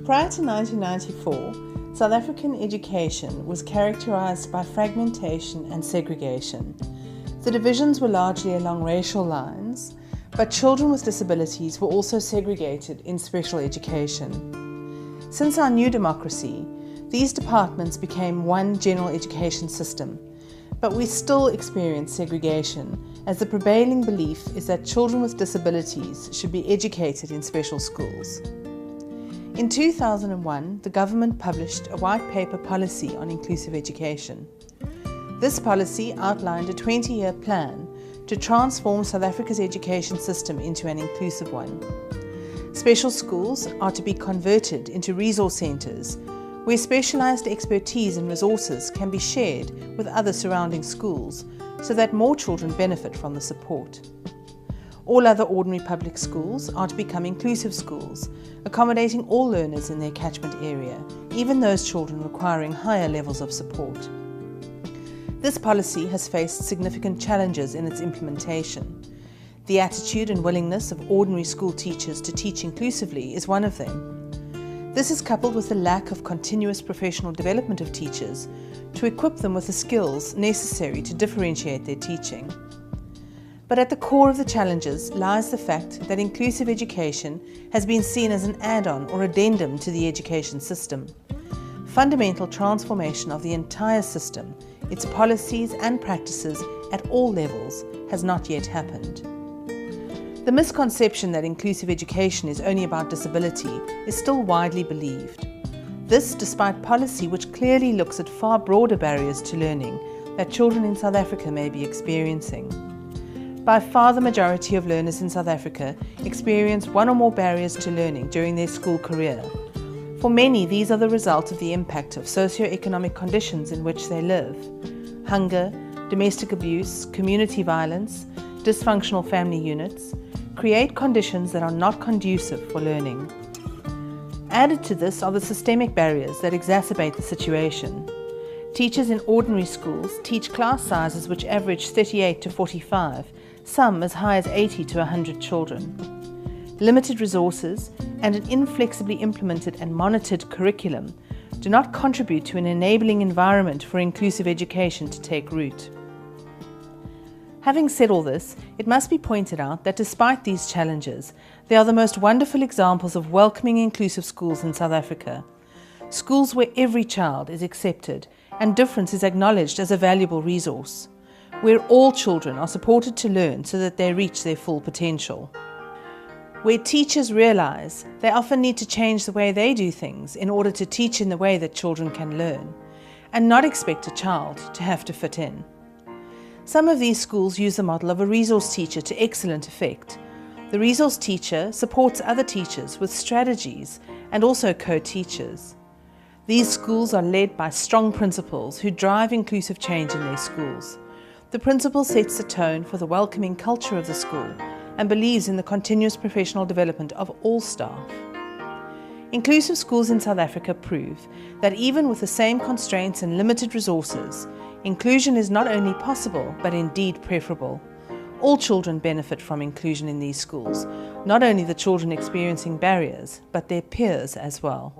Prior to 1994, South African education was characterized by fragmentation and segregation. The divisions were largely along racial lines, but children with disabilities were also segregated in special education. Since our new democracy, these departments became one general education system, but we still experience segregation, as the prevailing belief is that children with disabilities should be educated in special schools. In 2001, the government published a white paper policy on inclusive education. This policy outlined a 20-year plan to transform South Africa's education system into an inclusive one. Special schools are to be converted into resource centres, where specialised expertise and resources can be shared with other surrounding schools so that more children benefit from the support. All other ordinary public schools are to become inclusive schools, accommodating all learners in their catchment area, even those children requiring higher levels of support. This policy has faced significant challenges in its implementation. The attitude and willingness of ordinary school teachers to teach inclusively is one of them. This is coupled with the lack of continuous professional development of teachers to equip them with the skills necessary to differentiate their teaching. But at the core of the challenges lies the fact that inclusive education has been seen as an add-on or addendum to the education system. Fundamental transformation of the entire system, its policies and practices at all levels, has not yet happened. The misconception that inclusive education is only about disability is still widely believed. This despite policy which clearly looks at far broader barriers to learning that children in South Africa may be experiencing. By far the majority of learners in South Africa experience one or more barriers to learning during their school career. For many, these are the result of the impact of socio-economic conditions in which they live. Hunger, domestic abuse, community violence, dysfunctional family units create conditions that are not conducive for learning. Added to this are the systemic barriers that exacerbate the situation. Teachers in ordinary schools teach class sizes which average 38 to 45, some as high as 80 to 100 children. Limited resources and an inflexibly implemented and monitored curriculum do not contribute to an enabling environment for inclusive education to take root. Having said all this, it must be pointed out that despite these challenges, they are the most wonderful examples of welcoming inclusive schools in South Africa. Schools where every child is accepted and difference is acknowledged as a valuable resource, where all children are supported to learn so that they reach their full potential. Where teachers realize they often need to change the way they do things in order to teach in the way that children can learn, and not expect a child to have to fit in. Some of these schools use the model of a resource teacher to excellent effect. The resource teacher supports other teachers with strategies and also co-teachers. These schools are led by strong principals who drive inclusive change in their schools. The principal sets the tone for the welcoming culture of the school and believes in the continuous professional development of all staff. Inclusive schools in South Africa prove that even with the same constraints and limited resources, inclusion is not only possible, but indeed preferable. All children benefit from inclusion in these schools, not only the children experiencing barriers, but their peers as well.